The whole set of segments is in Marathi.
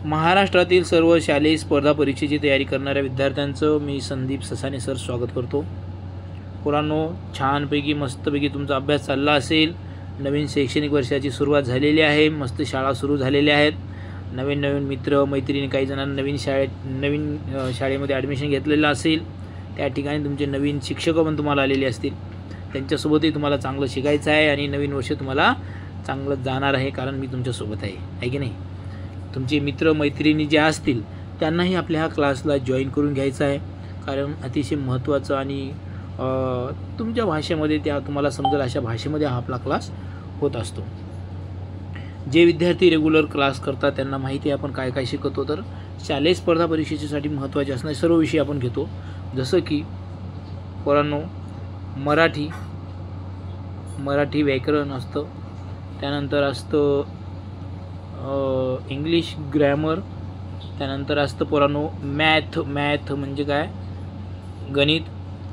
महाराष्ट्रातील सर्व शालेय स्पर्धा परीक्षेची तयारी करणाऱ्या विद्यार्थ्यांचं मी संदीप ससाने सर स्वागत करतो. पोरांनो, छानपैकी मस्तपैकी तुमचा अभ्यास चालला असेल. नवीन शैक्षणिक वर्षाची सुरुवात झालेली आहे. मस्त शाळा सुरू झालेल्या आहेत. नवीन मित्र मैत्रिणी, काही जणांना नवीन शाळेमध्ये ॲडमिशन घेतलेलं असेल. त्या ठिकाणी तुमचे नवीन शिक्षक पण तुम्हाला आलेले असतील. त्यांच्यासोबतही तुम्हाला चांगलं शिकायचं आहे आणि नवीन वर्ष तुम्हाला चांगलं जाणार आहे, कारण मी तुमच्यासोबत आहे की नाही. तुमचे मित्र मैत्रिणी जे असतील त्यांनाही आपल्या ह्या क्लासला जॉईन करून घ्यायचं आहे, कारण अतिशय महत्त्वाचं आणि तुमच्या भाषेमध्ये त्या तुम्हाला समजेल अशा भाषेमध्ये हा आपला क्लास होत असतो. जे विद्यार्थी रेग्युलर क्लास करतात त्यांना माहिती आहे आपण काय काय शिकवतो. तर शालेय स्पर्धा परीक्षेसाठी महत्त्वाचे असणारे सर्व विषय आपण घेतो. जसं की पोरांनो, मराठी व्याकरण असतं, त्यानंतर असतं इंग्लिश ग्रॅमर, त्यानंतर असतं पोरांनो मॅथ म्हणजे काय, गणित,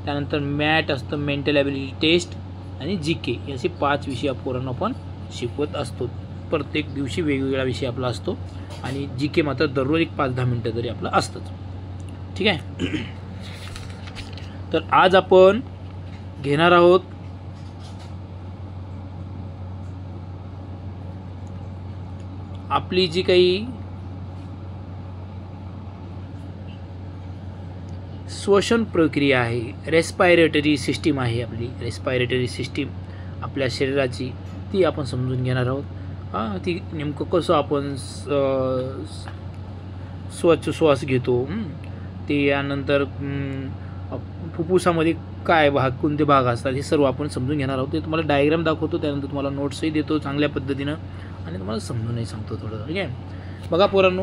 त्यानंतर मॅट असतं मेंटल ॲबिलिटी टेस्ट, आणि GK. असे 5 विषय पोरांनो आपण शिकवत असतो. प्रत्येक दिवशी वेगवेगळा विषय आपला असतो आणि GK मात्र दररोज एक 5-10 मिनटं तरी आपलं असतंच. ठीक आहे. तर आज आपण घेणार आहोत आपली जी काही श्वसन प्रक्रिया आहे, रेस्पायरेटरी सिस्टीम आहे. आपली रेस्पायरेटरी सिस्टीम आपल्या शरीराची, ती आपण समजून घेणार आहोत. ती नेमकं कसं आपण श्वास घेतो, ते यानंतर फुफ्फुसामध्ये काय भाग, कोणते भाग असतात, हे सर्व आपण समजून घेणार आहोत. ते तुम्हाला डायग्राम दाखवतो, त्यानंतर तुम्हाला नोट्सही देतो चांगल्या पद्धतीनं आणि तुम्हाला समजूनही सांगतो थोडं. ठीक आहे. बघा पोरांनो,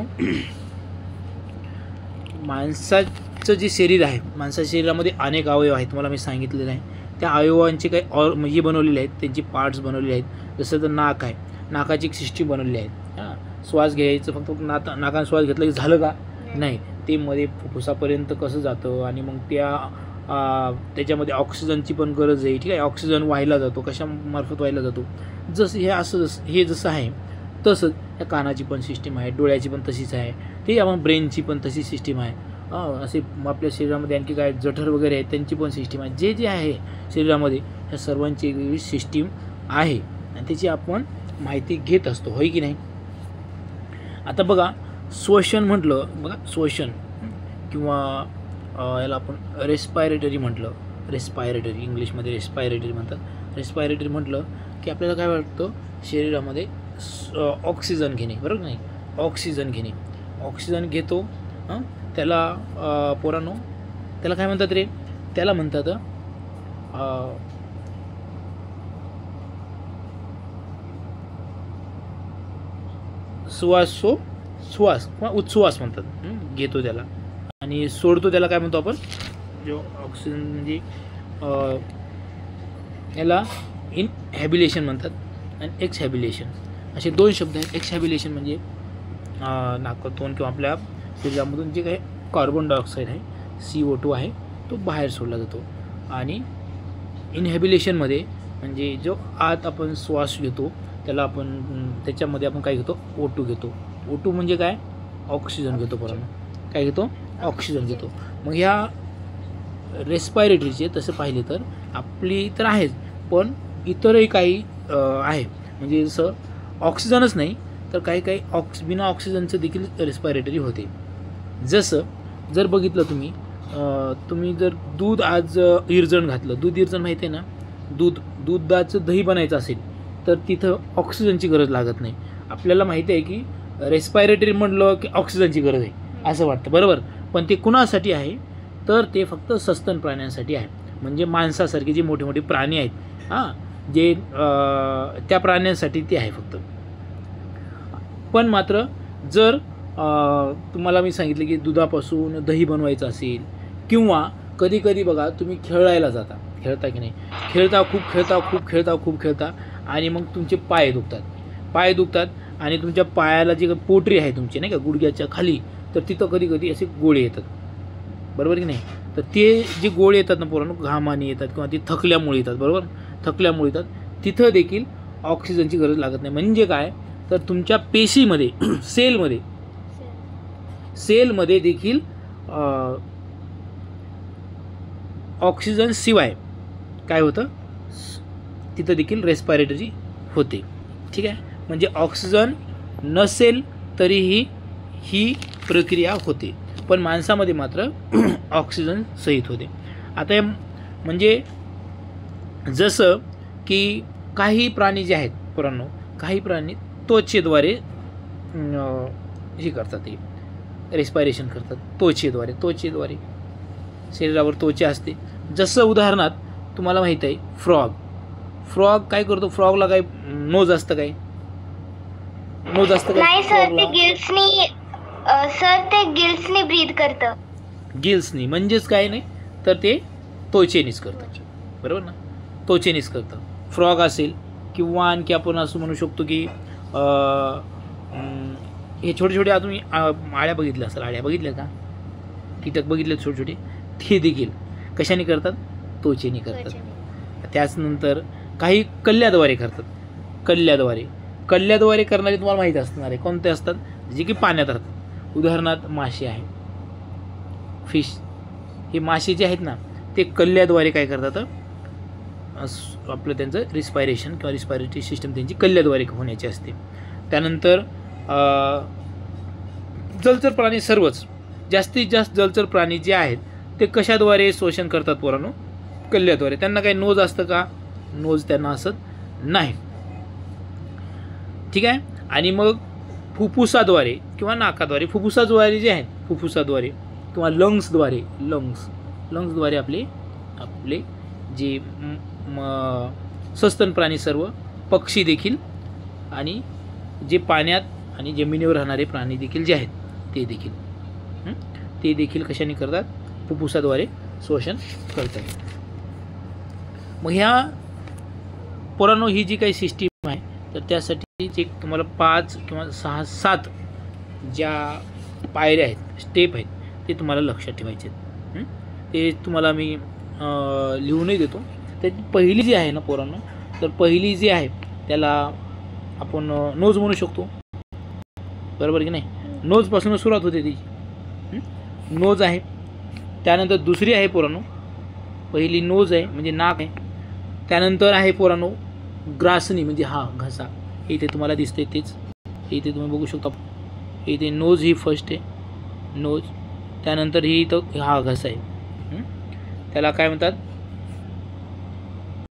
माणसाचं जे शरीर आहे, माणसाच्या शरीरामध्ये अनेक अवयव आहेत, तुम्हाला मी सांगितलेलं आहे. त्या अवयवांचे काही म्हणजे बनवलेले आहेत, त्यांचे पार्ट्स बनवलेले आहेत. जसं तर नाक आहे, नाकाची एक सिस्टीम बनवलेली आहे. श्वास घ्यायचं फक्त नाकाने श्वास घेतलं की झालं का, नाही, ते मध्ये फुफ्फुसापर्यंत कसं जातं आणि मग त्याच्यामध्ये ऑक्सिजनची पण गरज आहे. ठीक आहे. ऑक्सिजन व्हायला जातो, कशामार्फत व्हायला जातो, जसं हे जसं आहे तसंच ह्या कानाची पण सिस्टीम आहे, डोळ्याची पण तशीच आहे, ते आपण ब्रेनची पण तशी सिस्टीम आहे. असे आपल्या शरीरामध्ये आणखी काय जठर वगैरे आहेत, त्यांची पण सिस्टीम आहे. जे आहे शरीरामध्ये ह्या सर्वांची एक वेगळी सिस्टीम आहे आणि त्याची आपण माहिती घेत असतो, होय की नाही. आता बघा, श्वसन म्हटलं, बघा श्वसन किंवा याला आपण रेस्पायरेटरी म्हटलं, रेस्पायरेटरी इंग्लिशमध्ये रेस्पायरेटरी म्हणतात. रेस्पायरेटरी म्हटलं की आपल्याला काय वाटतं, शरीरामध्ये ऑक्सिजन घेणे, बरोबर नाही, ऑक्सिजन घेतो. त्याला पोरांनो, त्याला काय म्हणतात रे, त्याला म्हणतात श्वास किंवा उच्छ्वास म्हणतात. घेतो त्याला आणि सोडतो त्याला काय म्हणतो आपण, जो ऑक्सिजन म्हणजे याला इनहॅबिलेशन म्हणतात आणि एक्सहॅबिलेशन, असे 2 शब्द आहेत. एक्सहॅबिलेशन म्हणजे नाकातून किंवा आपल्या शरीरामधून जे काही कार्बन डायऑक्साईड आहे, CO2 आहे, तो बाहेर सोडला जातो. आणि इनहॅबिलेशनमध्ये म्हणजे जो आत आपण श्वास घेतो त्याला आपण, त्याच्यामध्ये आपण काय घेतो, O2 घेतो. O2 म्हणजे काय, ऑक्सिजन घेतो. पोरांनो, काय घेतो, ऑक्सिजन घेतो. मग ह्या रेस्पायरेटरीचे तसं पाहिले तर आपली तर आहेच, पण इतरही काही आहे. म्हणजे जसं ऑक्सिजनच नाही तर काही बिना ऑक्सिजनचं देखील रेस्पायरेटरी होते. जसं जर बघितलं तुम्ही जर दूध आज इरजण घातलं, दूध इरजण माहिती आहे ना, दुधाचं दही बनायचं असेल तर तिथं ऑक्सिजनची गरज लागत नाही. आपल्याला माहिती आहे की रेस्पायरेटरी म्हटलं की ऑक्सिजनची गरज आहे असं वाटतं, बरोबर. पण ते कुणासाठी आहे, तर ते फक्त सस्तन प्राण्यांसाठी आहे. म्हणजे माणसासारखे जे मोठे प्राणी आहेत, जे त्या प्राण्यांसाठी ते आहे फक्त. पण मात्र जर तुम्हाला मी सांगितलं की दुधापासून दही बनवायचं असेल, किंवा कधी बघा तुम्ही खेळता की नाही, खूप खेळता आणि मग तुमचे पाय दुखतात आणि तुमच्या पायाला जी पोटरी आहे तुमची, नाही का, गुडघ्याच्या खाली, तर तिथं कधी असे गोळे येतात, बरोबर की नाही. तर ते जे गोळे येतात ना पोरांनो, घामाने येतात किंवा ते थकल्यामुळे येतात, बरोबर, तिथं देखील ऑक्सिजनची गरज लागत नाही. म्हणजे काय, तर तुमच्या पेशीमध्ये, सेलमध्ये सेलमध्ये देखील ऑक्सिजन शिवाय काय होतं, तिथं देखील रेस्पिरेटरी होते. ठीक आहे, म्हणजे ऑक्सिजन नसेल तरीही ही प्रक्रिया होते, पण माणसामध्ये मात्र ऑक्सिजन सहित होते. आता हे म्हणजे जसं की काही प्राणी जे आहेत पुराणो, काही प्राणी त्वचेद्वारे हे करतात, ते रेस्पिरेशन करतात त्वचेद्वारे शरीरावर त्वचा असते. जसं उदाहरणार्थ तुम्हाला माहीत आहे फ्रॉग काय करतो, फ्रॉगला काय नोज असतं, काय नोज असतं काय? नाही सर, ते गिल्सनी ब्रीथ करतं. गिल्सनी म्हणजेच काय नाही तर ते त्वचेनीच करतं, बरोबर ना, त्वचेनीच करतं. फ्रॉग असेल किंवा आणखी आपण असं म्हणू शकतो की हे छोटे छोटे तुम्ही आळ्या बघितल्या असेल, आळ्या बघितल्या का, कीटक बघितले छोटे छोटे, ते देखील कशाने करतात, त्वचेने करतात. त्याचनंतर काही कल्ल्याद्वारे करतात. कल्ल्याद्वारे करणारे तुम्हाला माहीत असणार आहे कोणते असतात, जे की पाण्यात राहतात. उदाहरणार्थ मासे आहे, फिश. हे मासे जे आहेत ना ते कल्ल्याद्वारे काय करतात, आपलं त्यांचं रिस्पायरेशन किंवा रिस्पायरेटरी सिस्टम त्यांची कल्ल्याद्वारे होण्याची असते. त्यानंतर जलचर प्राणी सर्वच, जास्तीत जास्त जलचर प्राणी जे आहेत ते कशाद्वारे शोषण करतात पोरांनो, कल्ल्याद्वारे. त्यांना काही नोज असतं का, नोज त्यांना असत नाही. ठीक आहे, आणि मग फुफ्फुसाद्वारे किंवा नाकाद्वारे, फुफ्फुसाद्वारे जे आहे फुफ्फुसाद्वारे किंवा लंग्सद्वारे आपले जे सस्तन प्राणी सर्व, पक्षी देखील, आणि जे पाण्यात आणि जमिनीवर राहणारे प्राणी देखील जे आहेत ते देखील कशाने करतात, फुफ्फुसाद्वारे शोषण करतात. मग ह्या पोरांनो ही जी काही सिस्टीम आहे तर त्यासाठी जे तुम्हाला 5 किंवा 6 7 ज्या पायऱ्या आहेत, स्टेप आहेत, ते तुम्हाला लक्षात ठेवायचे आहेत. ते तुम्हाला मी लिहूनही देतो. तर पहिली जी आहे ना पोरांनो, तर पहिली जी आहे त्याला आपण नोज म्हणू शकतो, बरोबर की नाही. नोजपासून सुरुवात होते ती, नोज आहे. त्यानंतर दुसरी आहे पोरांनो, पहिली नोज आहे म्हणजे नाक आहे. त्यानंतर आहे पोरांनो ग्रासनी म्हणजे हा घसा, इथे तुम्हाला दिसते तेच, इथे तुम्ही बघू शकता, इथे नोज ही फर्स्ट आहे, नोज. त्यानंतर ही इथं हा घसा आहे, त्याला काय म्हणतात,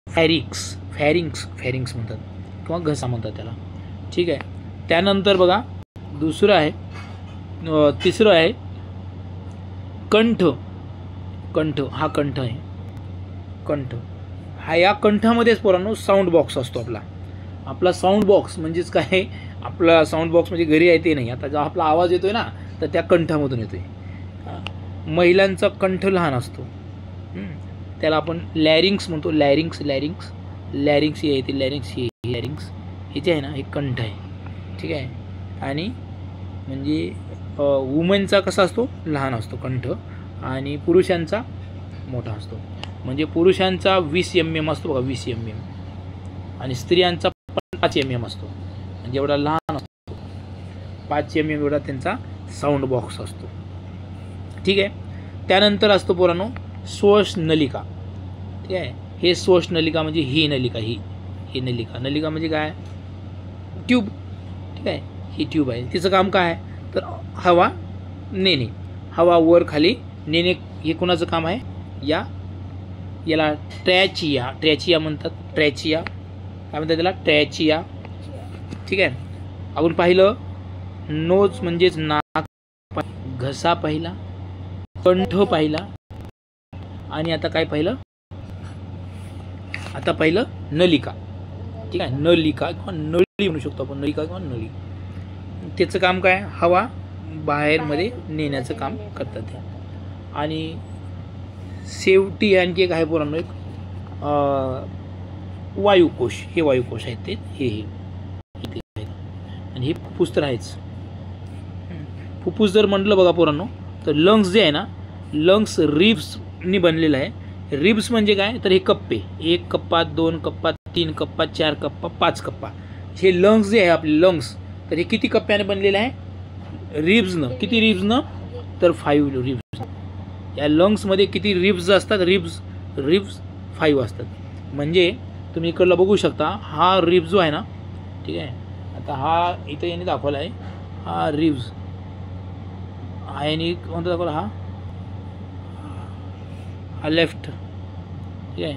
फॅरिंग्स म्हणतात किंवा घसा म्हणतात त्याला. ठीक आहे, त्यानंतर बघा दुसरं आहे, तिसरं आहे कंठ. हा कंठ आहे, कंठ हा, या कंठामध्येच पोरांनो साऊंड बॉक्स असतो आपला साऊंड बॉक्स. म्हणजेच काय, आपला साऊंड बॉक्स म्हणजे घरी आहे ते नाही, आता जो आपला आवाज येतोय ना तर त्या कंठामधून येतोय. महिलांचा कंठ लहान असतो, त्याला आपण लॅरिंग्स म्हणतो, लॅरिंग्स हे येते, लॅरिंग्स हे जे आहे ना हे कंठ आहे. ठीक आहे, आणि म्हणजे वुमेनचा कसा असतो, लहान असतो कंठ, आणि पुरुषांचा मोठा असतो. म्हणजे पुरुषांचा 20 mm असतो बघा, 20 mm, आणि स्त्रियांचा 5 mm असतो. म्हणजे एवढा लहान असतो, 5 mm एवढा त्यांचा साऊंड बॉक्स असतो. ठीक आहे, त्यानंतर असतो पोरांनो श्वासनलिका. ठीक आहे, हे श्वासनलिका म्हणजे ही नलिका, ही नलिका म्हणजे काय, ट्यूब. ठीक आहे, ही ट्यूब आहे. तिचं काम काय आहे तर हवा नेणे, हवा वर खाली नेणे, हे कोणाचं काम आहे, याला ट्रॅचिया म्हणतात, काय म्हणतात त्याला, ट्रॅचिया. ठीक आहे, आपण पाहिलं नोज म्हणजेच नाक, घसा पाहिला, कंठ पाहिला, आणि आता काय पाहिलं, आता पाहिलं नलिका. ठीक आहे, नलिका किंवा नळी म्हणू शकतो आपण, नलिका किंवा नळी. त्याचं काम काय, हवा बाहेरमध्ये नेण्याचं काम करतात ते. आणि शेवटी आणखी एक आहे पोरांनो, एक वायुकोश. हे वायुकोश आहेत ते, हे आणि हे फुफ्फुस तर आहेच. फुफ्फुस जर म्हटलं बघा पोरांनो तर लंग्स जे आहे ना, लंग्स रिब्सनी बनलेलं आहे. रिब्स म्हणजे काय तर हे कप्पे, 1 कप्पा 2 कप्पा 3 कप्पा 4 कप्पा 5 कप्पा, हे लंग्स जे आहे आपले लंग्स, तर हे किती कप्प्याने बनलेलं आहे, रिब्सनं. किती रिब्सनं? तर 5 रिब्स. या लंग्समध्ये किती रिब्स असतात? रिब्स 5 असतात. म्हणजे तुम्ही इकडला बघू शकता, हा रिब्स जो आहे ना, ठीक आहे, आता हा इथं याने दाखवला आहे, हा रिब्स, हा याने कोणता दाखवला? हा लेफ्ट, ठीक आहे,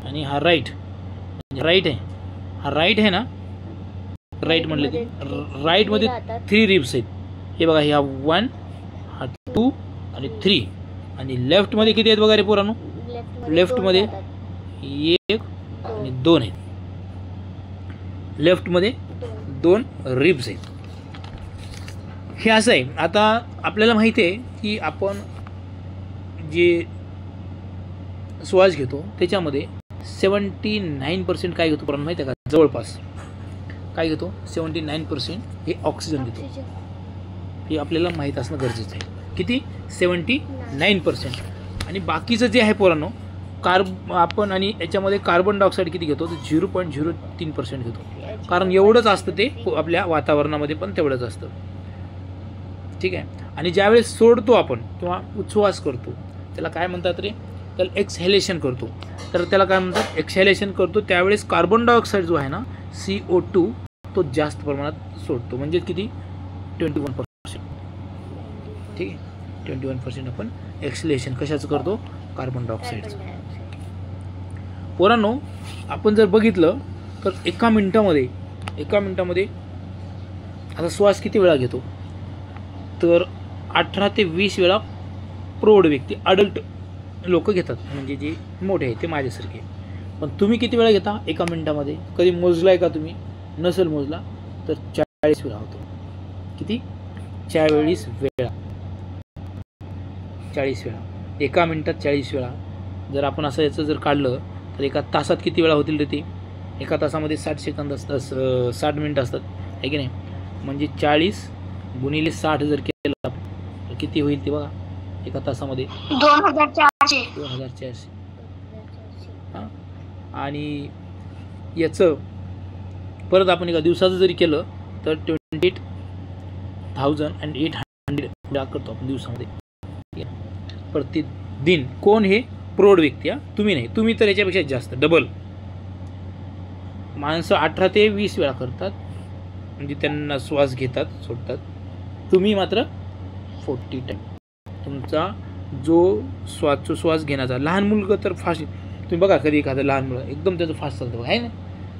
आणि हा राईट. राईट आहे, हा राईट आहे ना, राईट म्हणलं की राईटमध्ये 3 रिब्स आहेत. हे बघा, हा 1, हा 2 आणि 3. आणि लेफ्टमध्ये किती आहेत बघा रे पोरांनो? लेफ्टमध्ये 1 आणि 2 आहेत. लेफ्टमध्ये 2 रिब्स आहेत. हे असं आहे. आता आपल्याला माहिती आहे की आपण जे श्वास घेतो त्याच्यामध्ये 79% काय घेतो पोरांनो माहिती आहे का? जवळपास काय घेतो? 79% हे ऑक्सिजन घेतो. हे आपल्याला माहीत असणं गरजेचं आहे. किती? 79%. आणि बाकीचं जे आहे पोरांनो, आपण आणि याच्यामध्ये कार्बन डायऑक्साईड किती घेतो? तर 0.03% घेतो. कारण एवढंच असतं ते आपल्या वातावरणामध्ये, पण तेवढंच असतं, ठीक आहे. आणि ज्यावेळेस सोडतो आपण किंवा उच्छ्वास करतो त्याला काय म्हणतात रे? त्याला एक्सहेलेशन करतो. तर त्याला काय म्हणतात? एक्सहेलेशन करतो त्यावेळेस कार्बन डायऑक्साईड जो आहे ना, CO2, तो जास्त प्रमाणात सोडतो. म्हणजे किती? 21%, ठीक आहे. 21% आपण एक्सहेलेशन कशाचं करतो? कार्बन डायऑक्साईडचं. पोरांनो, आपण जर बघितलं तर एका मिनिटामध्ये आता श्वास किती वेळा घेतो? तर 18 ते 20 वेळा प्रौढ व्यक्ती, अडल्ट लोक घेतात, म्हणजे जे मोठे आहे ते माझ्यासारखे. पण तुम्ही किती वेळा घेता एका मिनिटामध्ये? कधी मोजलाय का तुम्ही? नसेल मोजला तर 40 वेळा होतो. किती? 40 वेळा. 40 वेळा एका मिनिटात. 40 वेळा. जर आपण असं याचं जर काढलं तर एका तासात किती वेळा होतील रे ते? एका तासामध्ये 60 सेकंद असतात, 60 मिनिटं असतात, आहे की नाही? म्हणजे 40 गुणिले 60 जर केलं तर किती होईल ते बघा एका तासामध्ये? 2400. हां. आणि याचं परत आपण एका दिवसाचं जरी केलं तर 28,800 वेळा करतो आपण दिवसामध्ये, प्रतिदिन. कोण? हे प्रौढ व्यक्ती. तुम्ही नाही, तुम्ही तर याच्यापेक्षा जास्त, डबल. माणसं 18 ते 20 वेळा करतात, म्हणजे त्यांना श्वास घेतात, सोडतात. तुम्ही मात्र 40 टाईम. तुमचा जो श्वास घेण्याचा, लहान मुलगा तर फास्ट, तुम्ही बघा कधी एखादं लहान मुलं एकदम त्याचं फास्ट चालतं बघा, आहे ना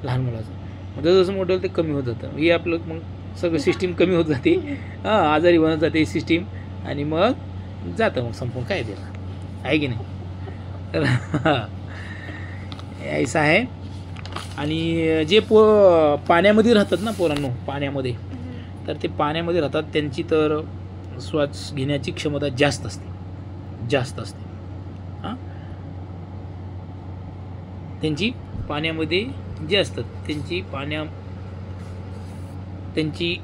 लहान मुलाचं. मग जसं मोठं ते कमी होत जातं. हे आपलं मग सगळं सिस्टीम कमी होत जाते, आजारी बनत जाते सिस्टीम, आणि मग जातं, मग संपून काय देणार, आहे की नाही? तर ऐसा आहे. आणि जे पाण्यामध्ये राहतात ना पोरांनो, पाण्यामध्ये, तर ते पाण्यामध्ये राहतात त्यांची तर श्वास घेण्याची क्षमता जास्त असते. हां, त्यांची पाण्यामध्ये जे असतात त्यांची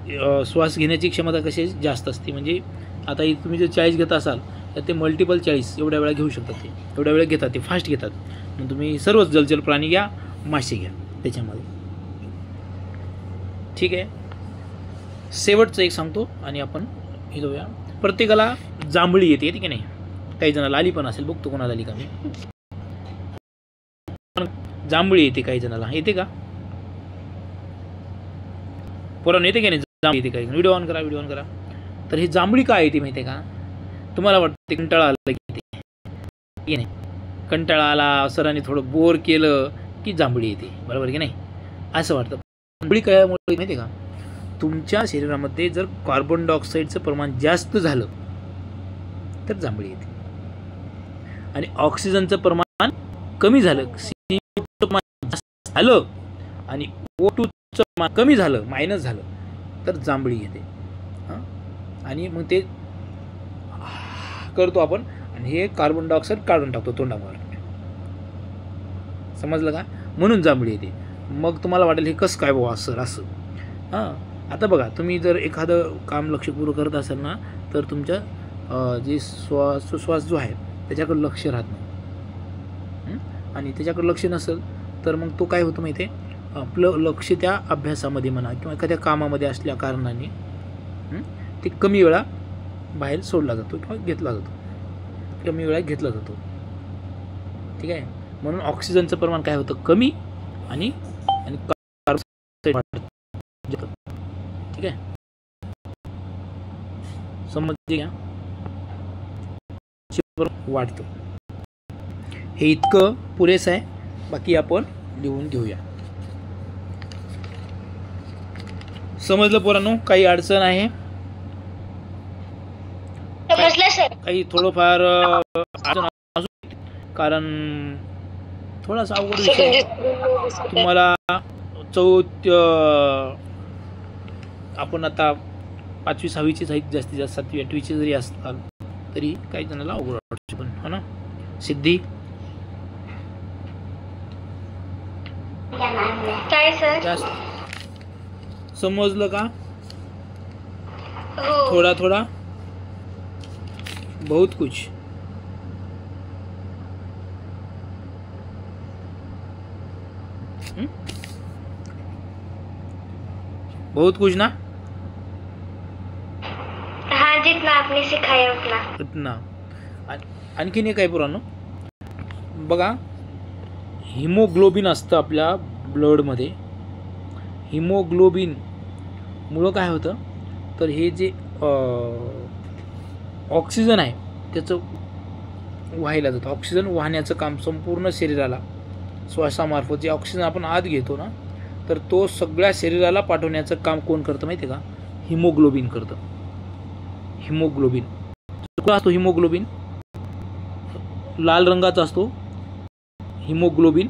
श्वास घेण्याची क्षमता कशी जास्त असते. म्हणजे आता तुम्ही जर 40 घेत असाल तर ते मल्टिपल 40 एवढ्या वेळा घेऊ शकतात. ते एवढ्या वेळा घेतात, ते फास्ट घेतात. मग तुम्ही सर्वच जलचर प्राणी घ्या, मासे घ्या त्याच्यामध्ये, ठीक आहे. शेवटचं एक सांगतो आणि आपण हे जाऊया. प्रत्येकाला जांभळी येते की नाही? काही जणांना आली पण असेल, बघतो कोणाला आली का मी. जांभळी येते काही जणाला, येते का पोरांनो? येते की नाही जांभळी? येते काही? व्हिडिओ ऑन करा. तर हे जांभळी काय येते माहिती आहे का? तुम्हाला वाटते कंटाळा आला की नाही? कंटाळा आला, सरांनी थोडं बोर केलं की जांभळी येते, बरोबर की नाही? असं वाटतं. जांभळी कशामुळे माहिती आहे का? तुमच्या शरीरामध्ये जर कार्बन डायऑक्साईडचं प्रमाण जास्त झालं तर जांभळी येते, आणि ऑक्सिजनचं प्रमाण कमी झालं, CO2चं प्रमाण जास्त झालं आणि O2चं प्रमाण कमी झालं, मायनस झालं, तर जांभळी येते. आणि मग ते करतो आपण, आणि हे कार्बन डायऑक्साईड काढून टाकतो तोंडावर. समजलं का? म्हणून जांभळी येते. मग तुम्हाला वाटेल हे कसं काय बाबा सर असं? आता बघा, तुम्ही जर एखादं काम लक्षपूर्वक करत असाल ना, तर तुमच्या जे श्वास जो आहे त्याच्याकडे लक्ष राहत नाही, आणि त्याच्याकडे लक्ष नसेल तर मग तो काय होतं माहिती आहे? आपलं लक्ष त्या अभ्यासामध्ये म्हणा किंवा एखाद्या कामामध्ये असल्या कारणाने ते कमी वेळा बाहेर सोडला जातो किंवा घेतला जातो, कमी वेळा घेतला जातो. ठीक आहे. म्हणून ऑक्सिजनचं प्रमाण काय होतं, कमी आणि कार्बन डायऑक्साईड. ठीक आहे, समजते का? वाढतं. हे इतकं पुरेसं आहे. बाकी आपण लिहून घेऊया. समजलं पोरांनो? काही अडचण आहे? काही थोडंफार अडचण असू, कारण थोडासा अवघड विषय तुम्हाला. आपण आता 5वी 6वीची साहित्य जास्तीत जास्त 7वी 8वीची जरी असताल तरी काही जणांना अवघड वाटते पण, हो ना सिद्धी? काय सर? जास्त समजलं का? थोड़ा थोड़ा, बहुत कुछ. बहुत कुछ ना? हाँ, जितना आपने सिखाया उतना. आणखीन एक आहे पुरानो बघा, हिमोग्लोबिन असतं आपल्या ब्लडमध्ये. हिमोग्लोबिन मुळे काय होतं, तर हे जे ऑक्सिजन आहे त्याचं व्हायला जातं. ऑक्सिजन वाहण्याचं काम संपूर्ण शरीराला श्वासामार्फत जे ऑक्सिजन आपण आत घेतो ना, तर तो सगळ्या शरीराला पाठवण्याचं काम कोण करतं माहिती आहे का? हिमोग्लोबिन करतं. हिमोग्लोबिन कुठं असतो? हिमोग्लोबिन लाल रंगाचा असतो. हिमोग्लोबिन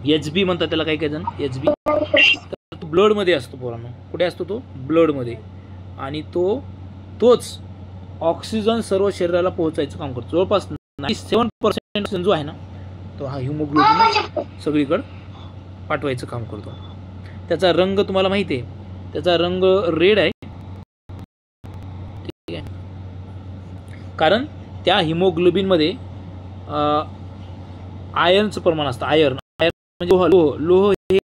HB म्हणतात त्याला काही जण, HB. तो ब्लडमध्ये असतो पोरांनो. कुठे असतो तो? ब्लडमध्ये. आणि तोच ऑक्सिजन सर्व शरीराला पोहोचायचं काम करतो. जवळपास 97% जो आहे ना, तो हा हिमोग्लोबिन सगळीकडे पाठवायचं काम करतो. त्याचा रंग तुम्हाला माहिती आहे, त्याचा रंग रेड आहे. ठीक आहे, कारण त्या हिमोग्लोबिनमध्ये आयर्नचं प्रमाण असतं. आयर्न म्हणजे लोह हे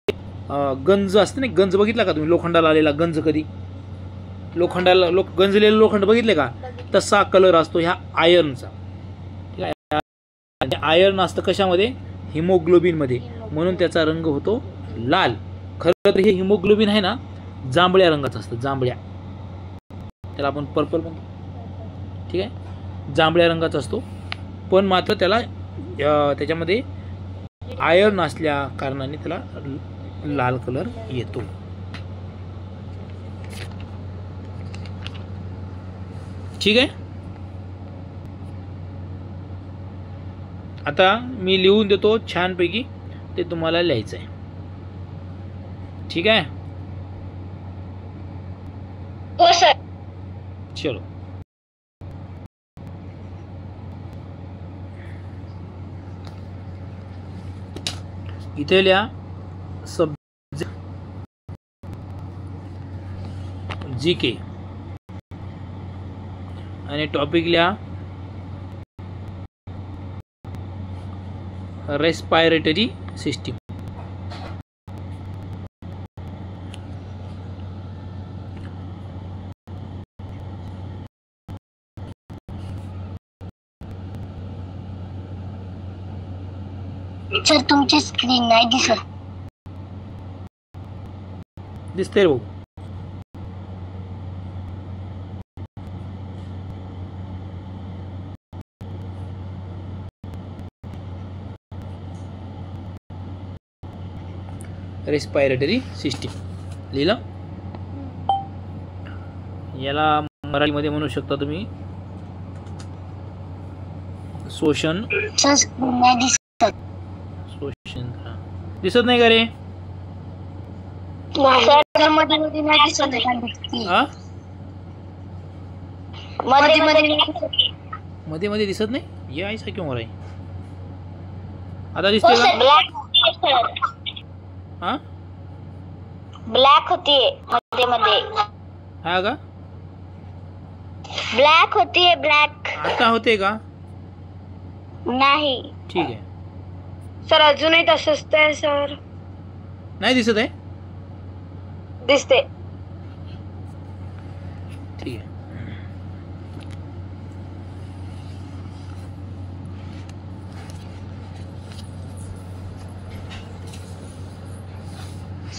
गंज असते ना. गंज बघितला का तुम्ही? लोखंडाला आलेला गंज. कधी लोखंडाला गंजलेलं लोखंड बघितले का? तसा कलर असतो ह्या आयर्नचा. ठीक आहे, आयर्न असतं कशामध्ये? हिमोग्लोबिनमध्ये. म्हणून त्याचा रंग होतो लाल. खरं तर हे हिमोग्लोबिन आहे ना, जांभळ्या रंगाचं असतं. जांभळ्या, त्याला आपण पर्पल म्हणतो. ठीक आहे, जांभळ्या रंगाचा असतो. पण मात्र त्याला त्याच्यामध्ये आयर्न असल्या कारणाने त्याला लाल कलर येतो. ठीक आहे, आता मी लिहून देतो छानपैकी, ते तुम्हाला लिहायचं आहे. ठीक आहे? हो सर. चलो, इथे लिहा सब्जेक्ट GK आणि टॉपिक लिहा रेस्पायरेटरी सिस्टीम. सर तुमची स्क्रीन नाही दिसत. दिसते भाऊ? रेस्पायरेटरी सिस्टीम लिहिलं. याला मराठीमध्ये म्हणू शकता तुम्ही शोषण. शोषण दिसत नाही का रे? मध्ये मध्ये दिसत नाही. ये ऐसा क्यों हो रहा है? आता दिसते का? हाँ, ब्लॅक होतीये मध्ये मध्ये. हा का? ब्लॅक होतीये. ब्लॅक आता होते का? नाही. ठीक आहे सर, अजूनही तसंच आहे सर. नाही दिसत आहे? दिसते.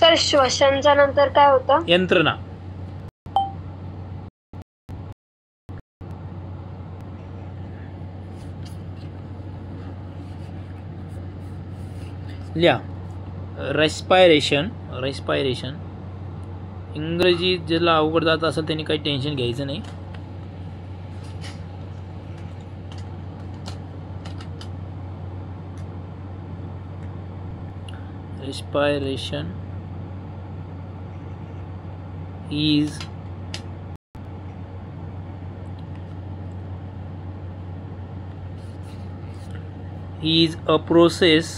सर श्वसनच्या नंतर काय होतं? यंत्रणा. लिहा. रेस्पायरेशन. रेस्पायरेशन इंग्रजी ज्याला अवघड जात असेल त्यांनी काही टेन्शन घ्यायचं नाही. Respiration is a process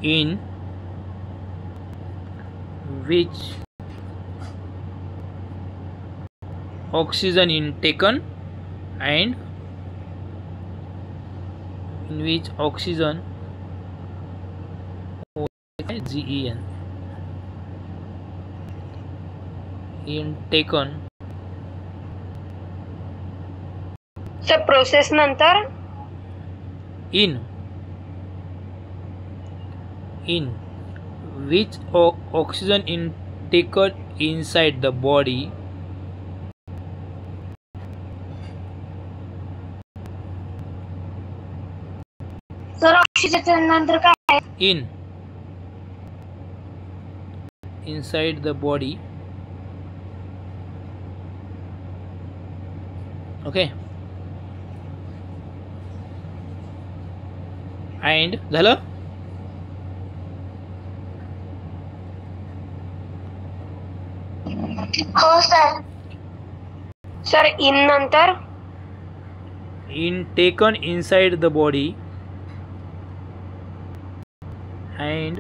in which oxygen is taken and in which oxygen GEN in taken. Sir process नंतर in which oxygen is taken inside the body sir oxygen नंतर काय? inside the body. Okay. And झालं. हो सर. सर इन नंतर in taken inside the body and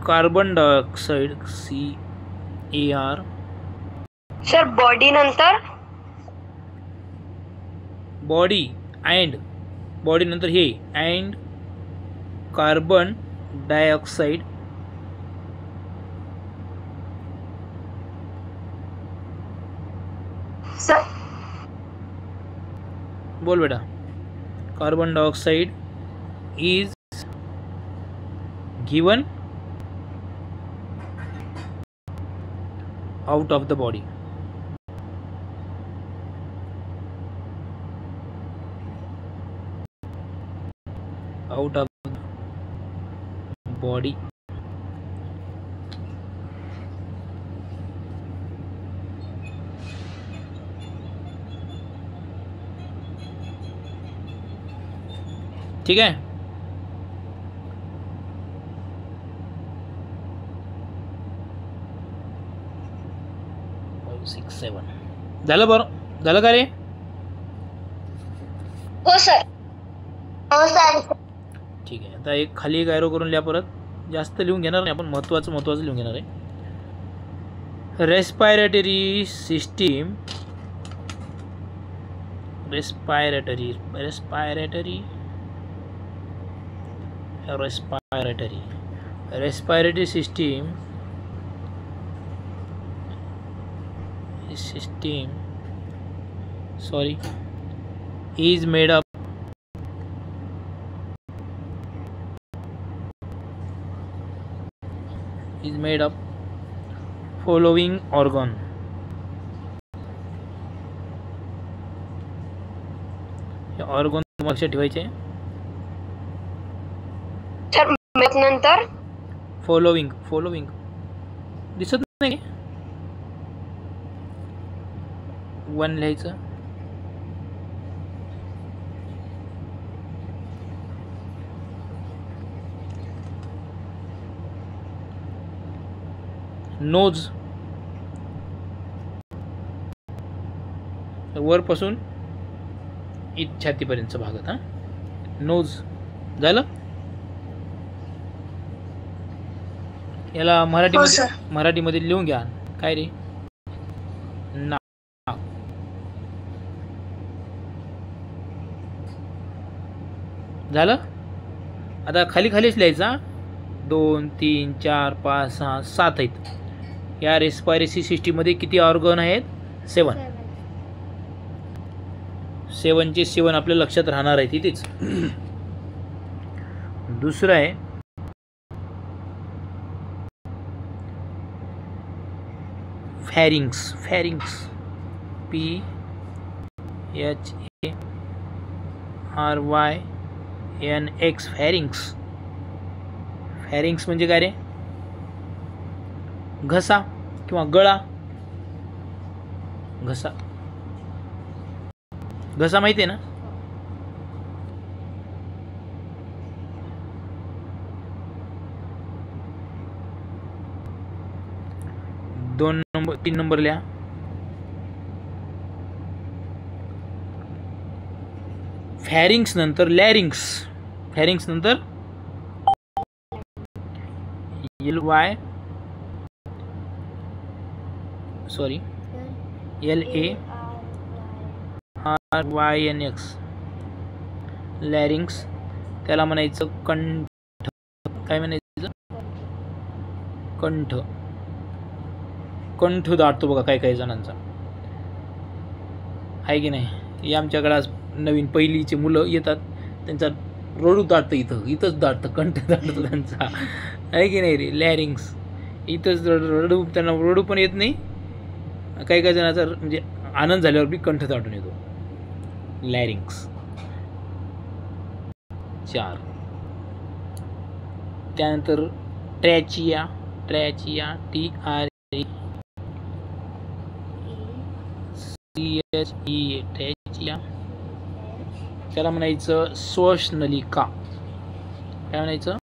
carbon dioxide CAR. Sir body नंतर बॉडी नंतर हे and कार्बन डायऑक्साइड सर बोल बेटा. Carbon dioxide is given out of the body. Out of the body. ठीक है. झालं बरं. झालं का रे? हो सर. हो सर. ठीक आहे. आता एक खाली एक ॲरो करून लिहा. परत जास्त लिहून घेणार नाही आपण. महत्त्वाचं लिहून घेणार आहे. Respiratory system. Respiratory system is made up following organ. हे ऑर्गन लक्षात ठेवायचे. सर नंतर फॉलोविंग दिसत नाही. वन लिहायचं. नोज वरपासून छातीपर्यंतचा भाग होता. नोज झालं. याला मराठीमध्ये लिहून घ्या. काय रे? नाक. झालं. आता खालीच लिहायचा. 2 3 4 5 6 7 आहेत. या रेस्पायरेटरी सिस्टीममध्ये किती ऑर्गन आहेत? 7. 7चे 7 आपल्या लक्षात राहणार आहे तिथेच. दुसरं आहे pharynx. Pharynx PHARYNX pharynx. Pharynx म्हणजे काय रे? घसा किंवा गळा. घसा घसा माहिती आहे ना? दोन नंबर 3 नंबर लिहा. फॅरिंग्स नंतर लॅरिंग्स. फॅरिंग्स नंतर LARYNX लॅरिंग्स. त्याला म्हणायचं कंठ. काय म्हणायचं? कंठ. कंठ दाटतो बघा काही काही जणांचा, आहे की नाही? या आमच्याकडे आज नवीन पहिलीचे मुलं येतात, त्यांचा रडू दाटतं, इथंच दाटतं, कंठ दाटतो त्यांचा, आहे की नाही रे? लॅरिंग्स. इथंच रडू, त्यांना रडू पण येत नाही, काही काही जणांचा म्हणजे आनंद झाल्यावर बी कंठ दाटून येतो. लॅरिंग्स. 4. त्यानंतर ट्रॅचिया. ट्रॅचिया TRECHEA ट्रॅचिया. त्याला म्हणायचं श्वासनलिका. काय म्हणायचं?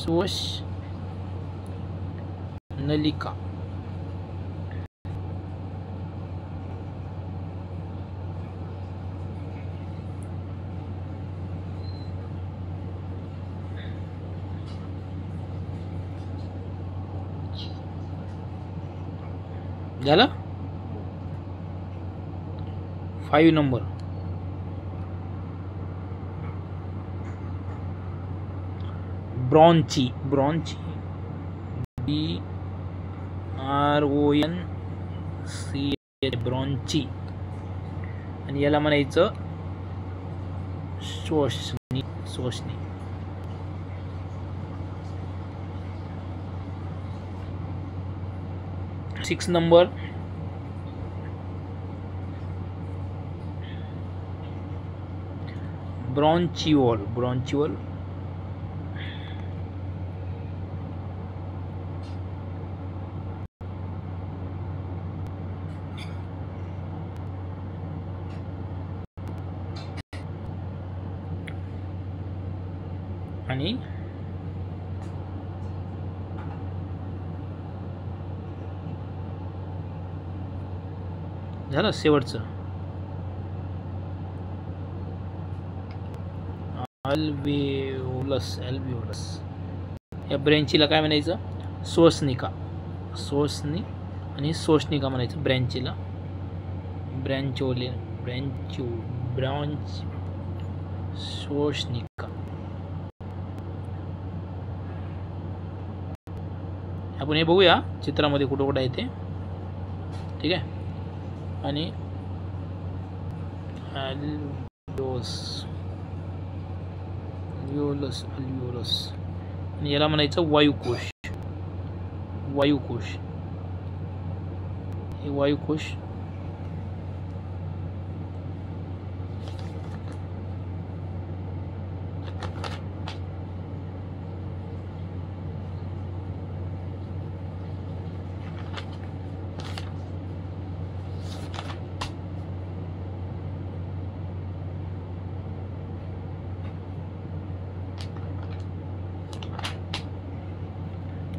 श्वासनलिका. झालं? 5 नंबर ब्रॉन्ची. ब्रॉन्ची BRONCH ब्रॉन्ची. आणि याला म्हणायचं श्वसनी. श्वसनी. 6 नंबर ब्रॉन्चिओल. ब्रॉन्चिओल. आणि झालं शेवटचं अल्व्हेओलस. अल्व्हेओलस. या ब्रँचीला काय म्हणायचं? श्वसनिका. श्वसनी आणि श्वसनिका म्हणायचं ब्रँचीला. ब्रँचोले. ब्रँच श्वसनिका. आपण हे बघूया चित्रामध्ये कुठं कुठं आहे ते, ठीक आहे? आणि अल्व्हेओलस. अल्व्हेओलस. आणि याला म्हणायचं वायुकोश. वायुकोश. हे वायुकोश.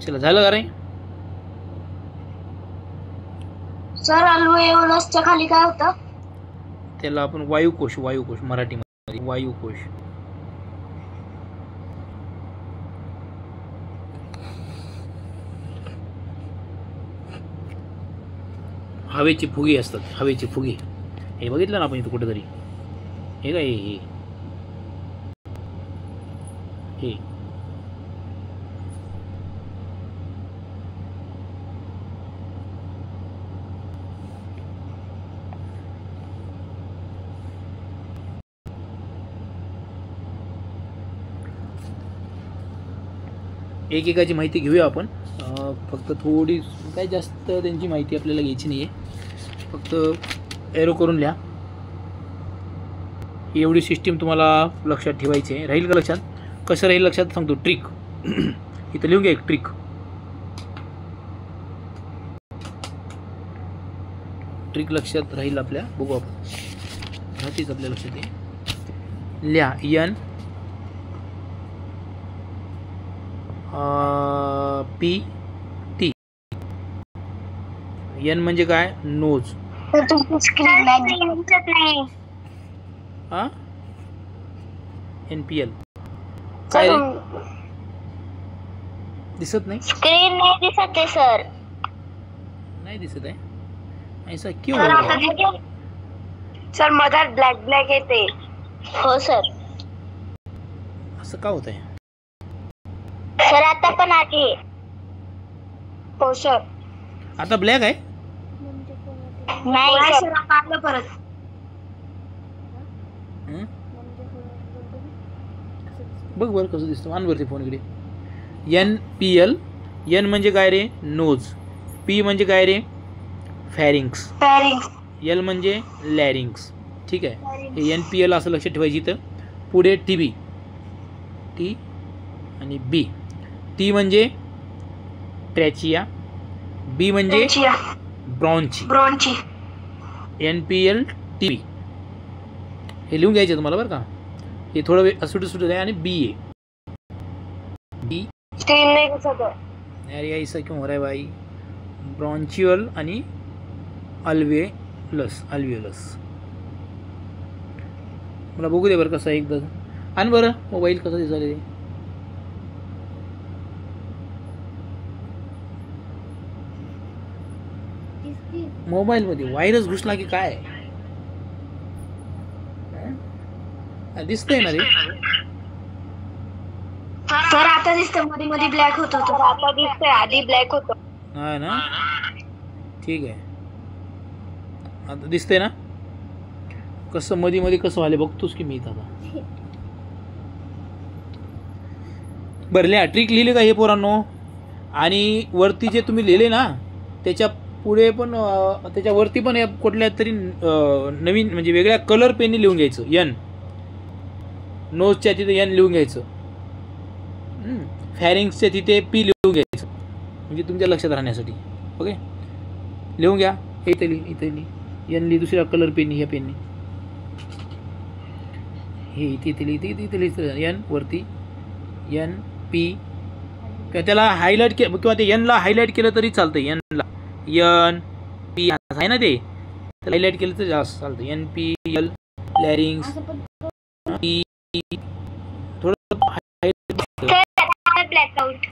चला झालं का रे? सर अल्व्हेओलसच्या खाली काय होतं? त्याला आपण वायुकोश. वायुकोश मराठीमध्ये वायुकोश. हवेची फुगे असतात. हवेची फुगे. हे बघितलं ना आपण इथं कुठेतरी? हे काय? हे एकेकाची माहिती घेऊया आपण. फक्त थोडी काय जास्त त्यांची माहिती आपल्याला घ्यायची नाही आहे. फक्त एरो करून लिहा. एवढी सिस्टीम तुम्हाला लक्षात ठेवायची आहे. राहील का लक्षात? कसं राहील लक्षात सांगतो. ट्रिक इथं लिहून घ्या एक ट्रिक. ट्रिक लक्षात राहील आपल्या. बघू आपण. राहतेच आपल्या लक्षात आहे. लिहा एन पी टी. एन म्हणजे काय? नोज. NPL काय रे? दिसत नाही? स्क्रीन नाही दिसत आहे सर. नाही दिसत आहे. ऐसा क्यों हो रहा है? सर मधात ब्लॅक ब्लॅक येते. हो सर. असं का होत आहे? सर आता पण आहे. हो सर. आता ब्लॅक आहे? नाही सर आता परत. बघ बरं कसं दिसतं. आण वरती फोन इकडे. NPL. एन म्हणजे काय रे? नोज. पी म्हणजे काय रे? फॅरिंग्स. एल म्हणजे लॅरिंग्स. ठीक आहे. हे NPL असं लक्षात ठेवायची. तर पुढे TB. टी आणि बी. टी म्हणजे ट्रॅचिया. बी म्हणजे ब्रॉन्ची. NPL TB हे लिहून घ्यायचं तुम्हाला बरं का. हे थोडं वेळ सुट आहे. आणि बी अरे ऐसा क्यों हो रहा है भाई? ब्रॉन्चियल आणि अल्व्हेलस. मला बघू दे बरं कसं आहे एकदा. आणि बरं मोबाईल कसं दिसायला ते. मोबाईलमध्ये व्हायरस घुसला की काय? दिसतंय ना रे? सर आता दिसतंय. मध्ये मध्ये ब्लॅक होत होतं. आता दिसतंय. आधी ब्लॅक होतं. हा ना. ठीक आहे. आता दिसतंय ना कसं मध्ये मध्ये कसं व्हायला बघतोस की मी इथं आता. बरं लिहा. ट्रिक लिहिले का हे पोरांनो? आणि वरती जे तुम्ही लिहिले ना त्याच्या पुढे पण त्याच्यावरती पण कुठल्या तरी नवीन म्हणजे वेगळ्या कलर पेनने लिहून घ्यायचं. एन नोजच्या तिथे एन लिहून घ्यायचं. फॅरिंग्सच्या तिथे पी लिहून घ्यायचं. म्हणजे तुमच्या लक्षात राहण्यासाठी. ओके लिहून घ्या. इथे लिही. एन लिही दुसऱ्या कलर पेननी. ह्या पेननी हे इथे लिहितं. एन वरती एन पी. त्याला हायलाईट किंवा ते एनला हायलाईट केलं तरी चालतं. एनला एन पी आहे ना ते. त्याला हायलाईट केलं तर जास्त चालतं. NPL लॅरिंग्स पी. थोडं ब्लॅकआउट.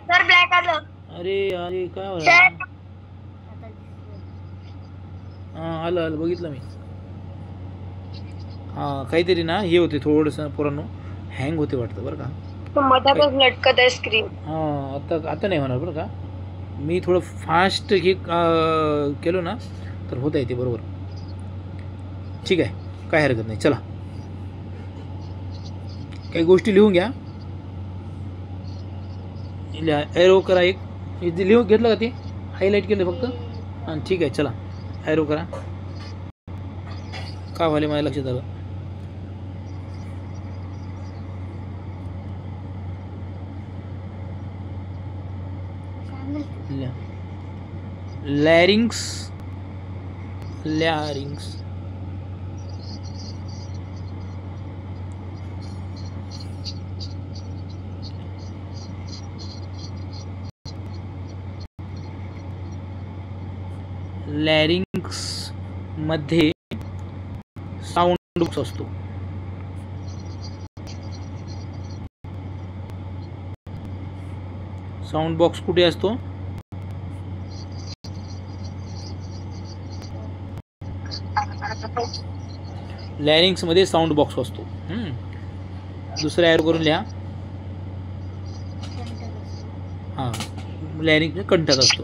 सर ब्लॅक आलं. अरे काय होतं? हां आलं बघितलं मी. हां काहीतरी ना हे होते थोडंसं पोरांनो. हँग होते वाटतं बरं का. मधातच लटकत आहे स्क्रीन. हां आता नाही होणार बरं का. मी थोडं फास्ट हे केलं ना तर होता येते बरोबर. ठीक आहे काय हरकत नाही. चला काही गोष्टी लिहून घ्या. एरो करा. एक लिहून घेतलं का ते? हायलाईट केलं फक्त. हां ठीक आहे. चला एरो करा. का व्हायला माझ्या लक्षात आलं. लॅरिंग्स लॅरिंग्स मध्ये साऊंड बॉक्स असतो. साऊंड बॉक्स कुठे असतो? लॅरिंग्स मध्ये साऊंड बॉक्स असतो. दुसरा ॲड करून लिहा. हां लॅरिंग्स कंठात असतो.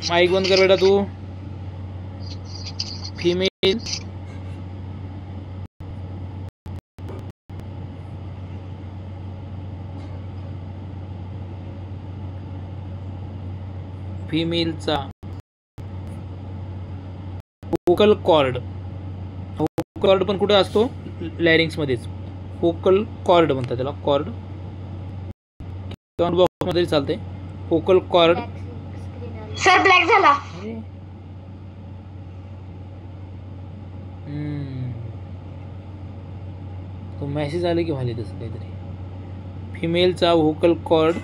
माईक बंद कर बेटा तू. फीमेल फिमेलचा व्होकल कॉर्ड पण कुठे असतो? लॅरिंग्स मध्येच. व्होकल कॉर्ड म्हणतात त्याला, कॉर्ड कमेंट बॉक्स मध्ये चालते. Vocal cord. सर ब्लॅक झाला. तो मेसेज आला की व्हायला तसं काहीतरी. फिमेलचा व्होकल कॉर्ड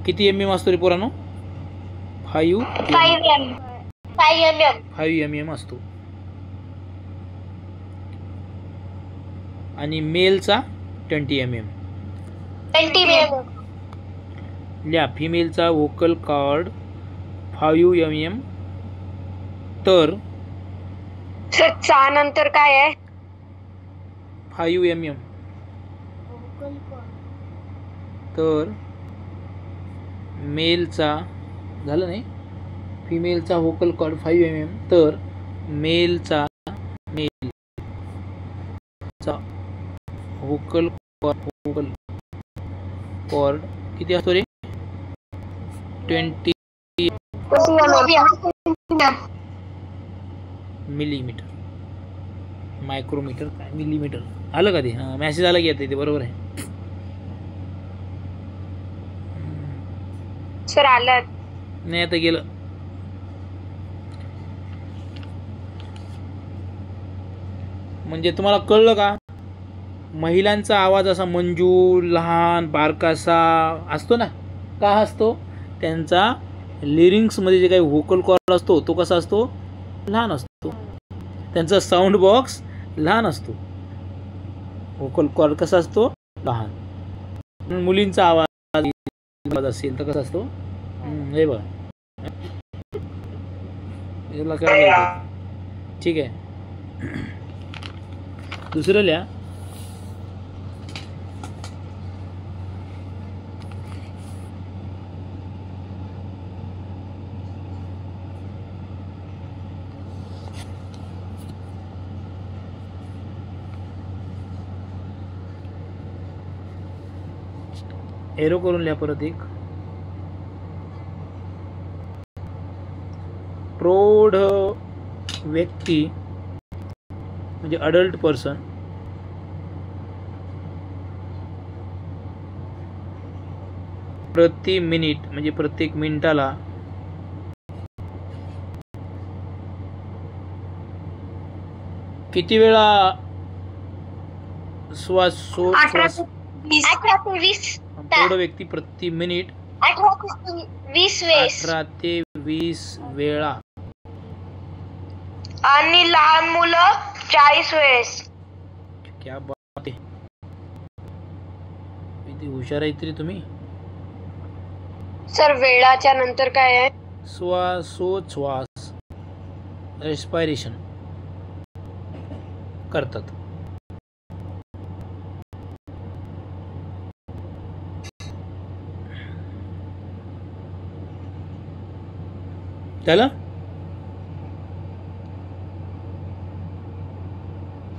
किती mm असतो रे पोरांनो? 5 mm असतो. आणि मेलचा 20 mm. लिहा फिमेलचा व्होकल कॉर्ड 5 mm. तर सर 6 नंतर काय आहे? 5 mm. तर मेलचा झालं नाही, फिमेलचा व्होकल कॉर्ड 5 mm. तर मेलचा व्होकल कॉर्ड किती असतो रे? 20 मिलीमीटर. मायक्रोमीटर काय मिलीमीटर आलं का ते? हां मॅसेज आला की येते ते, बरोबर आहे. सर आलं नाही आता गेलं. म्हणजे तुम्हाला कळलं का? महिलांचा आवाज असा मंजूर, लहान, बारकासा असतो ना. का असतो? त्यांचा लिरिंग्समध्ये जे काही व्होकल कॉर्ड असतो तो कसा असतो? लहान असतो. त्यांचा साऊंड बॉक्स लहान असतो. व्होकल कॉर्ड कसा असतो? लहान. मुलींचा आवाज असेल तर कसा असतो? हे बघा, ठीक आहे. दुसरं लिहा. एरो करून लिहा परत एक. प्रौढ व्यक्ती म्हणजे अडल्ट पर्सन प्रति मिनिट म्हणजे प्रत्येक मिनिटाला किती वेळा श्वासोच्छ्वास? 18 ते 20. प्रौढ व्यक्ती प्रति मिनिट 18 ते 20 वेळा. आणि लहान मुलं 40 वेळेस. क्या बात आहे, किती हुशार आहे तरी तुम्ही. सर वेळाच्या नंतर काय आहे? श्वासोच्छ्वास, रेस्पिरेशन करतात. त्याला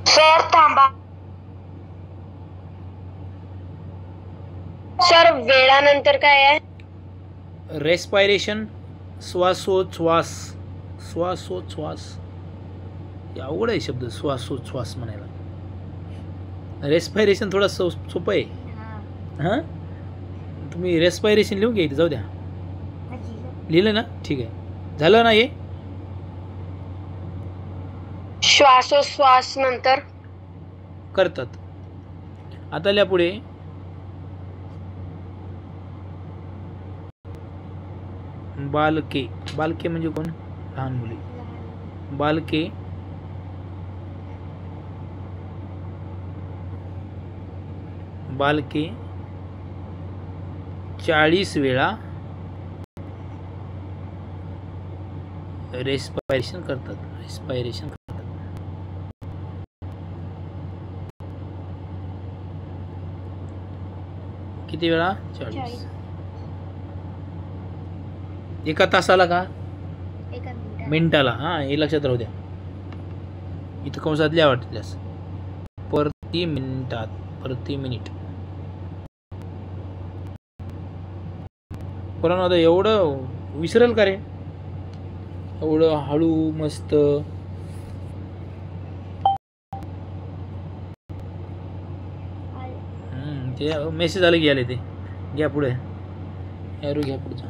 सर थांबा. सर वेळानंतर काय आहे? रेस्पिरेशन, श्वासोच्छ्वास. अवघड आहे शब्द श्वासोच्छ्वास म्हणायला. रेस्पिरेशन थोडा सोपं आहे. हां तुम्ही रेस्पिरेशन लिहून घ्या इथे, जाऊ द्या. लिहिलं ना? ठीक आहे, झालं ना हे. श्वासोच्छ्वास नंतर करतात. आता लिहा पुढे. बालके म्हणजे कोण? लहान मुले. बालके 40 वेळा रेस्पिरेशन करतात. किती वेळा? 40. एका तासाला का मिनिटाला? हां हे लक्षात राहू द्या. इथं कंसात लिहा वाटल्यास. प्रति मिनिट. पण आता एवढं विसरेल का रे एवढं हळू मस्त. ते मेसेज आले की आले ते. घ्या पुढे एरो घ्या पुढचा.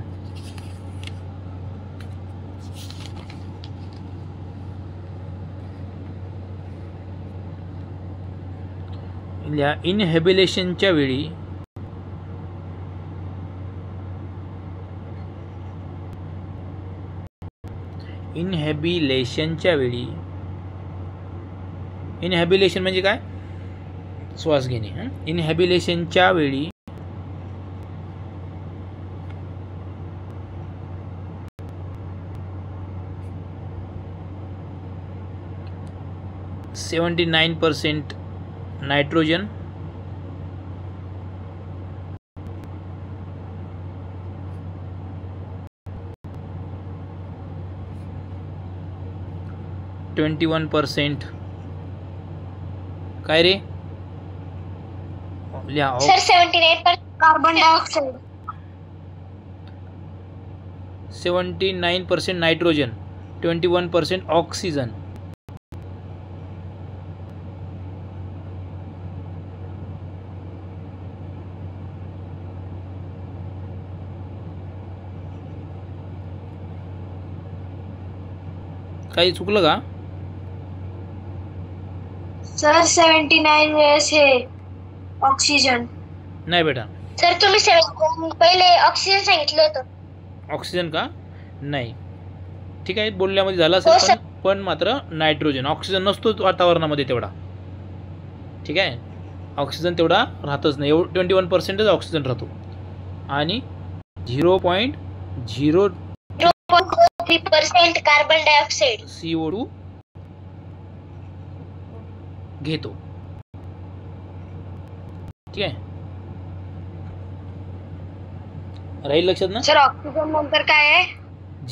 इनहेबिलेशनच्या वेळी इनहेबिलेशन म्हणजे काय? श्वास घेणे. इनहेबिलेशनच्या वेळी ,79% नायट्रोजन, 21% काय रे लिहा sir 79% carbon dioxide, 79% nitrogen, 21% oxygen. काही चुकलं का सर? 79 वेळेस हे ऑक्सिजन. नाही बेटा. सर तुम्ही पहिले ऑक्सिजन सांगितलं होतं. ऑक्सिजन का? नाही. ठीक आहे बोलण्यामध्ये झालं असेल पण मात्र नायट्रोजन. ऑक्सिजन नसतो वातावरणामध्ये तेवढा. ठीक आहे ऑक्सिजन तेवढा राहतच नाही. 21%च ऑक्सिजन राहतो आणि 0.03% कार्बन डायऑक्साइड CO2 घेतो. ठीक आहे राहील लक्षात ना? सर ऑक्सिजन नंतर काय आहे?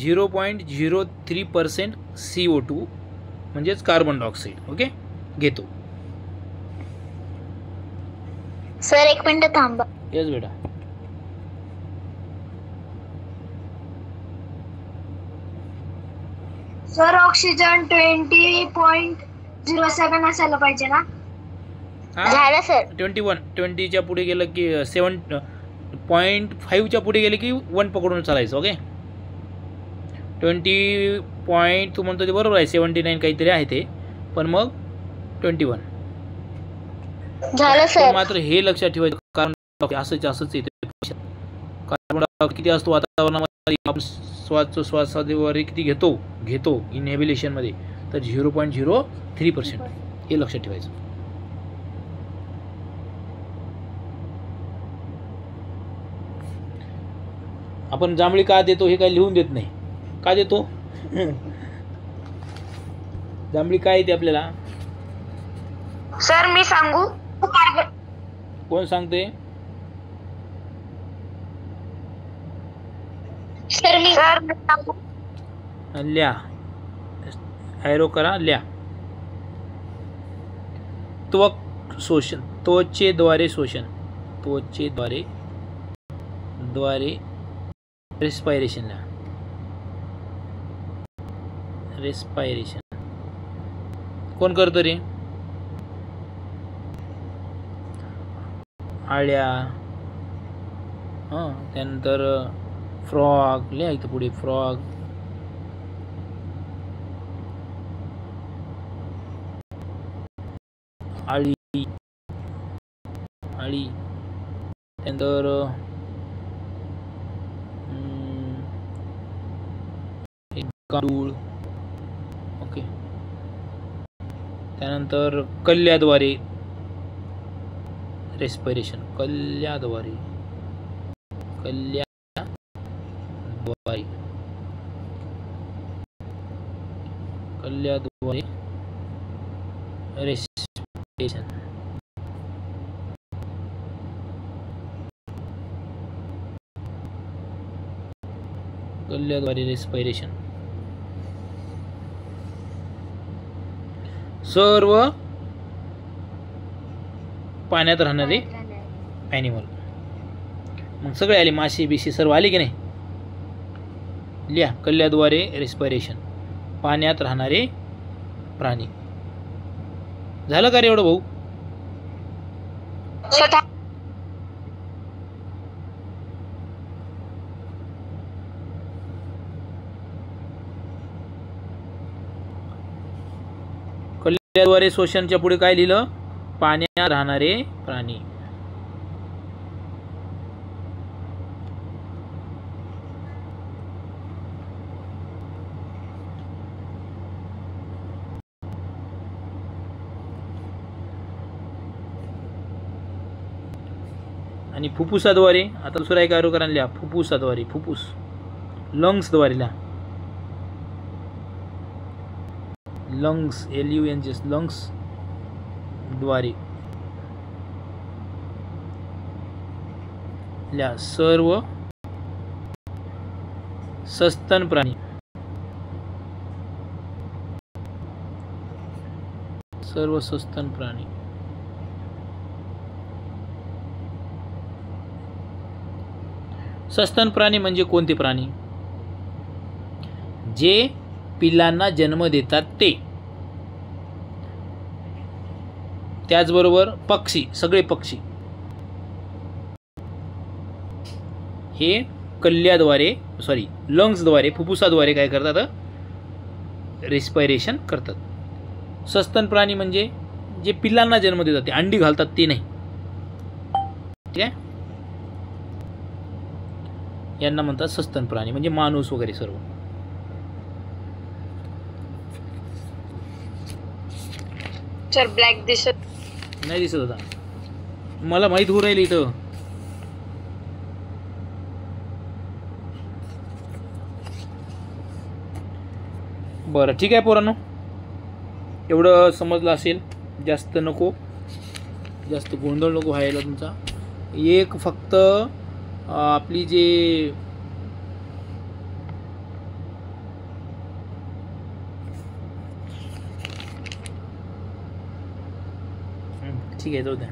0.03% CO2 म्हणजेच कार्बन डायऑक्साइड. ओके घेतो. सर एक मिनिट थांबा. येस बेटा. सर ऑक्सिजन 20.07 असायला पाहिजे ना? झालं सर. 20च्या पुढे गेलं की 7.5च्या पुढे गेले की 1 पकडून चालायचं. ओके 20 तू म्हणतो ते बरोबर आहे. 79 काहीतरी आहे ते पण मग 21 झालं सर. मात्र हे लक्षात ठेवायचं कारण असंच येते. कार्बन डायऑक्साइड किती असतो वातावरणामध्ये आपण श्वासाद्वारे किती घेतो इनहेबिलेशन मध्ये तर 0.03% हे लक्षात ठेवायचं. आपण जांभळी का देतो हे काही लिहून देत नाही. का देतो? जांभळी काय येते आपल्याला? सर मी सांगू? कोण सांगते? सर मी सांगू. लिहा एरो करा. लिहा त्वचेद्वारे शोषण. रेस्पायरेशन. रेस्पायरेशन कोण करतो रे? आळ्या. त्यानंतर फ्रॉग. लिहा इथं पुढे फ्रॉग. आळी. त्यानंतर गांडूळ. ओके त्यानंतर कल्ल्याद्वारे रेस्पिरेशन. कल्ल्याद्वारे रेस्पिरेशन. कल्ल्याद्वारे रेस्पिरेशन. सर्व पाण्यात राहणारे ॲनिमल. मग सगळे आले मासे बिशी सर्व आले की नाही? लिहा, कल्ल्याद्वारे रेस्पिरेशन, पाण्यात राहणारे प्राणी. झालं का रे एवढं भाऊ? स्वतः कल्ल्याद्वारे श्वसनच्या पुढे काय लिहिलं? पाण्यात राहणारे प्राणी. आणि फुफ्फुसाद्वारे, आता दुसरा एक अवयव लिहा, फुफ्फुसाद्वारे, फुफ्फुस, लंग्सद्वारे लिहा, लंग्स, LUNGS, लंग्स द्वारे लिहा, सर्व सस्तन प्राणी, सर्व सस्तन प्राणी. सस्तन प्राणी म्हणजे कोणते प्राणी? जे पिल्लांना जन्म देतात ते. त्याचबरोबर पक्षी, सगळे पक्षी हे कल्ल्याद्वारे, लंग्सद्वारे, फुफ्फुसाद्वारे काय करतात? रेस्पिरेशन करतात. सस्तन प्राणी म्हणजे जे पिल्लांना जन्म देतात, ते अंडी घालतात ते नाही. ठीक आहे, यांना म्हणतात सस्तन प्राणी, म्हणजे माणूस वगैरे सर्व. सर ब्लॅक दिसत नाही दिसत होता, मला माहित होऊ राहिलं इथं. बरं ठीक आहे पोरांनो, एवढं समजलं असेल, जास्त नको, जास्त गोंधळ नको व्हायला तुमचा. एक फक्त आपली जे ठीक आहे, जाऊ द्या.